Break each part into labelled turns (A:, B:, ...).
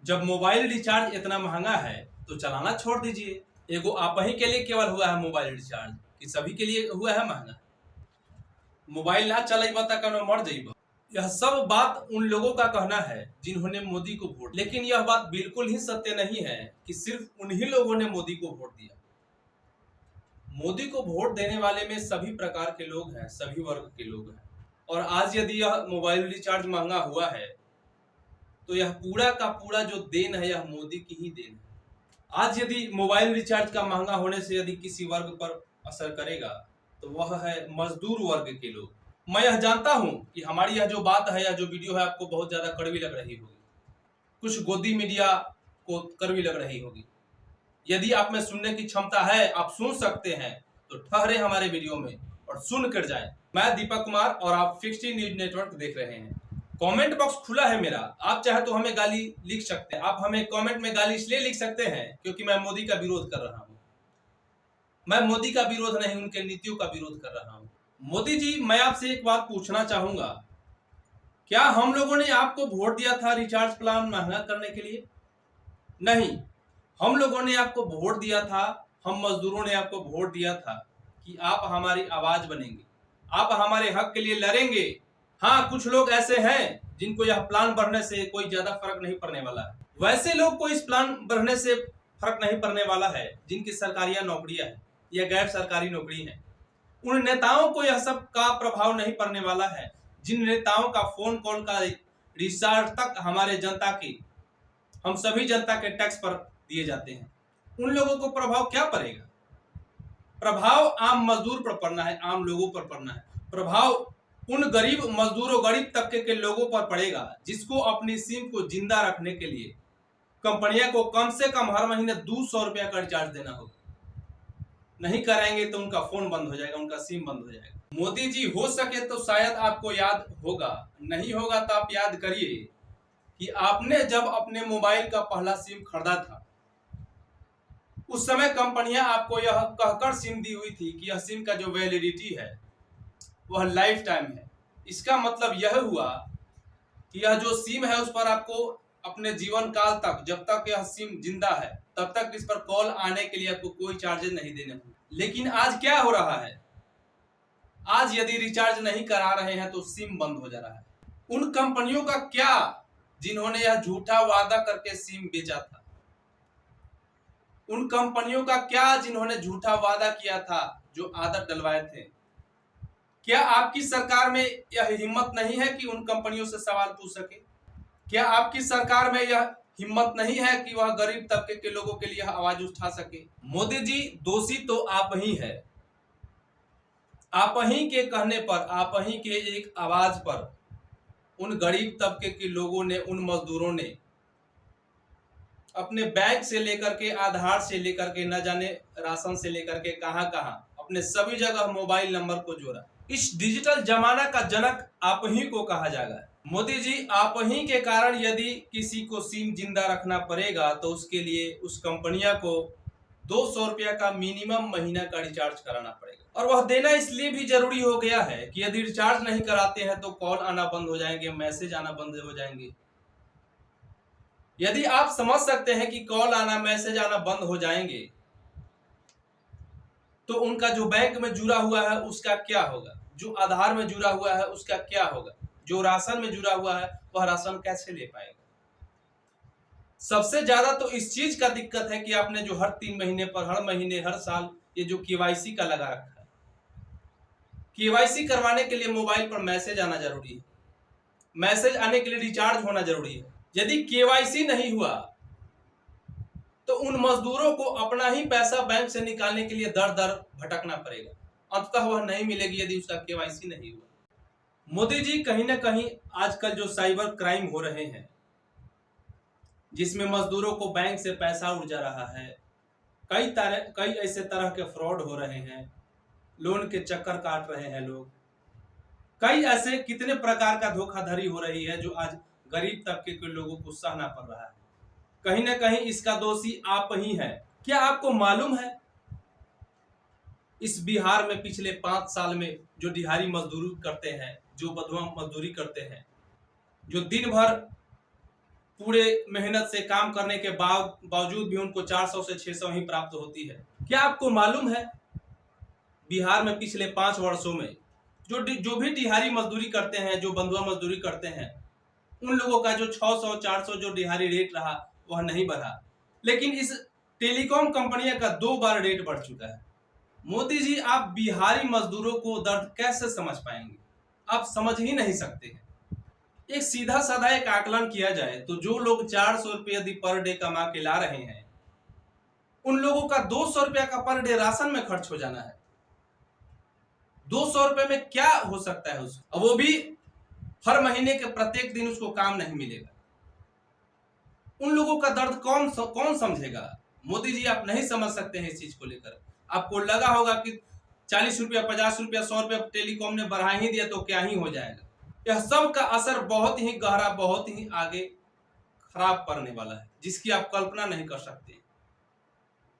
A: जब mobile recharge इतना महंगा है तो चलाना छोड़ दीजिए। एगो आप ही के लिए केवल हुआ है मोबाइल रिचार्ज कि सभी के लिए हुआ है महंगा? मोबाइल ना चलेबा त कनो मर जइबा। यह सब बात उन लोगों का कहना है जिन्होंने मोदी को वोट, लेकिन यह बात बिल्कुल ही सत्य नहीं है कि सिर्फ उन्हीं लोगों ने मोदी को वोट दिया। मोदी को वोट देने वाले में सभी प्रकार के लोग हैं, सभी वर्ग के लोग हैं। और आज यदि यह मोबाइल रिचार्ज महंगा हुआ है तो यह पूरा का पूरा जो देन है यह मोदी की ही देन है। आज यदि मोबाइल रिचार्ज का महंगा होने से यदि किसी वर्ग पर असर करेगा तो वह है मजदूर वर्ग के लोग। मैं यह जानता हूं कि हमारी यह जो बात है, यह जो वीडियो है, आपको बहुत ज्यादा कड़वी लग रही होगी, कुछ गोदी मीडिया को कड़वी लग रही होगी। यदि आप में सुनने की क्षमता है, आप सुन सकते हैं, तो ठहरे हमारे वीडियो में और सुन कर जाए। मैं दीपक कुमार और आप 60 न्यूज नेटवर्क देख रहे हैं। कमेंट बॉक्स खुला है मेरा, आप चाहे तो हमें गाली लिख सकते हैं। आप हमें कमेंट में गाली इसलिए लिख सकते हैं क्योंकि मैं मोदी का विरोध कर रहा हूं। मैं मोदी का विरोध नहीं, उनके नीतियों का विरोध कर रहा हूं। मोदी जी, मैं आपसे एक बात पूछना चाहूंगा, क्या हम लोगों ने आपको वोट दिया था रिचार्ज प्लान महंगा करने के लिए? नहीं, हम लोगों ने आपको वोट दिया था, हम मजदूरों ने आपको वोट दिया था कि आप हमारी आवाज बनेंगे, आप हमारे हक के लिए लड़ेंगे। हाँ, कुछ लोग ऐसे हैं जिनको यह प्लान बढ़ने से कोई ज्यादा फर्क नहीं पड़ने वाला है। वैसे लोग को इस प्लान बढ़ने से फर्क नहीं पड़ने वाला है जिनकी सरकारी नौकरियां है या गैर सरकारी नौकरी है। उन नेताओं को यह सब का प्रभाव नहीं पड़ने वाला है। जिन नेताओं का फोन कॉल का रिचार्ज तक हमारे जनता की, हम सभी जनता के टैक्स पर दिए जाते हैं, उन लोगों को प्रभाव क्या पड़ेगा? प्रभाव आम मजदूर पर पड़ना है, आम लोगों पर पड़ना है। प्रभाव उन गरीब मजदूरों, गरीब तबके के लोगों पर पड़ेगा जिसको अपनी सिम को जिंदा रखने के लिए कंपनियां को कम से कम हर महीने 200 रुपया का रिचार्ज देना होगा। नहीं कराएंगे तो उनका फोन बंद हो जाएगा, उनका सिम बंद हो जाएगा। मोदी जी, हो सके तो शायद आपको याद होगा, नहीं होगा तो आप याद करिए कि आपने जब अपने मोबाइल का पहला सिम खरीदा था, उस समय कंपनियां आपको यह कहकर सिम दी हुई थी कि यह सिम का जो वैलिडिटी है वह लाइफ टाइम है। इसका मतलब यह हुआ कि यह जो सिम है उस पर आपको अपने जीवन काल तक, जब तक यह सिम जिंदा है, तब तक इस पर कॉल आने के लिए आपको कोई चार्जेस नहीं देने होंगे। लेकिन आज क्या हो रहा है? आज यदि रिचार्ज नहीं करा रहे हैं तो सिम बंद हो जा रहा है। उन कंपनियों का क्या जिन्होंने यह झूठा वादा करके सिम बेचा था? उन कंपनियों का क्या जिन्होंने झूठा वादा किया था, जो आदत डलवाए थे? क्या आपकी सरकार में यह हिम्मत नहीं है कि उन कंपनियों से सवाल पूछ सके? क्या आपकी सरकार में यह हिम्मत नहीं है कि वह गरीब तबके के लोगों के लिए आवाज उठा सके? मोदी जी, दोषी तो आप ही है। आप ही के कहने पर, आप ही के एक आवाज पर उन गरीब तबके के लोगों ने, उन मजदूरों ने अपने बैंक से लेकर के, आधार से लेकर के, न जाने राशन से लेकर के कहां कहां अपने सभी जगह मोबाइल नंबर को जोड़ा। इस डिजिटल जमाना का जनक आप ही को कहा जाएगा। मोदी जी, आप ही के कारण यदि किसी को सिम जिंदा रखना पड़ेगा तो उसके लिए उस कंपनियां को 200 रुपया का मिनिमम महीना का रिचार्ज कराना पड़ेगा। और वह देना इसलिए भी जरूरी हो गया है कि यदि रिचार्ज नहीं कराते हैं तो कॉल आना बंद हो जाएंगे, मैसेज आना बंद हो जाएंगे। यदि आप समझ सकते हैं कि कॉल आना, मैसेज आना बंद हो जाएंगे तो उनका जो बैंक में जुड़ा हुआ है उसका क्या होगा? जो आधार में जुड़ा हुआ है उसका क्या होगा? जो राशन में जुड़ा हुआ है वह राशन कैसे ले पाएगा? सबसे ज्यादा तो इस चीज का दिक्कत है कि आपने जो हर 3 महीने पर, हर महीने, हर साल ये जो केवाईसी का लगा रखा है। केवाईसी करवाने के लिए मोबाइल पर मैसेज आना जरूरी है, मैसेज आने के लिए रिचार्ज होना जरूरी है। यदि केवाईसी नहीं हुआ तो उन मजदूरों को अपना ही पैसा बैंक से निकालने के लिए दर दर भटकना पड़ेगा, अंततः वह नहीं मिलेगी यदि उसका केवाईसी नहीं हुआ। मोदी जी, कहीं ना कहीं आजकल जो साइबर क्राइम हो रहे हैं, जिसमें मजदूरों को बैंक से पैसा उड़ जा रहा है, कई ऐसे तरह के फ्रॉड हो रहे हैं, लोन के चक्कर काट रहे हैं लोग, कई ऐसे कितने प्रकार का धोखाधड़ी हो रही है जो आज गरीब तबके के लोगों को सहना पड़ रहा है। कहीं ना कहीं इसका दोषी आप ही हैं। क्या आपको मालूम है इस बिहार में पिछले 5 साल में जो दिहाड़ी मजदूरी करते हैं, जो बधुआ मजदूरी करते हैं, जो दिन भर पूरे मेहनत से काम करने के बावजूद भी उनको 400 से 600 ही प्राप्त होती है। क्या आपको मालूम है बिहार में पिछले 5 वर्षों में जो भी दिहाड़ी मजदूरी करते हैं, जो बंधुआ मजदूरी करते हैं, उन लोगों का जो 600 400 जो दिहाड़ी रेट रहा वह नहीं बढ़ा, लेकिन इस टेलीकॉम कंपनियों का 2 बार रेट बढ़ चुका है। मोदी जी, आप बिहारी मजदूरों को दर्द कैसे समझ पाएंगे? आप समझ ही नहीं सकते हैं। एक सीधा साधा एक आकलन किया जाए तो जो लोग 400 रुपये यदि पर डे कमा के ला रहे हैं, उन लोगों का 200 रुपया का पर डे राशन में खर्च हो जाना है। 200 रुपए में क्या हो सकता है उसको? वो भी हर महीने के प्रत्येक दिन उसको काम नहीं मिलेगा। उन लोगों का दर्द कौन समझेगा? मोदी जी, आप नहीं समझ सकते हैं इस चीज को लेकर। आपको लगा होगा कि 40 रुपया 50 रुपया 100 रुपया टेलीकॉम ने बढ़ा ही दिया तो क्या ही हो जाएगा। यह सब का असर बहुत ही गहरा, बहुत ही आगे खराब पड़ने वाला है, जिसकी आप कल्पना नहीं कर सकते।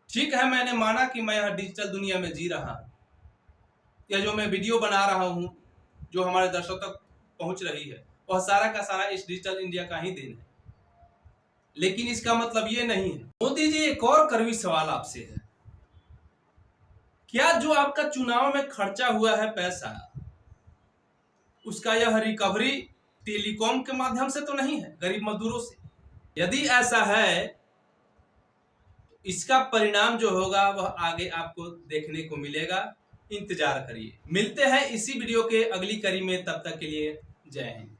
A: ठीक है, मैंने माना कि मैं यह डिजिटल दुनिया में जी रहा हूं, या जो मैं वीडियो बना रहा हूं जो हमारे दर्शकों तक पहुंच रही है, वह सारा का सारा इस डिजिटल इंडिया का ही देन है। लेकिन इसका मतलब ये नहीं है। मोदी जी, एक और कड़वी सवाल आपसे है, क्या जो आपका चुनाव में खर्चा हुआ है पैसा, उसका यह रिकवरी टेलीकॉम के माध्यम से तो नहीं है, गरीब मजदूरों से? यदि ऐसा है, इसका परिणाम जो होगा वह आगे आपको देखने को मिलेगा। इंतजार करिए। मिलते हैं इसी वीडियो के अगली कड़ी में, तब तक के लिए जय हिंद।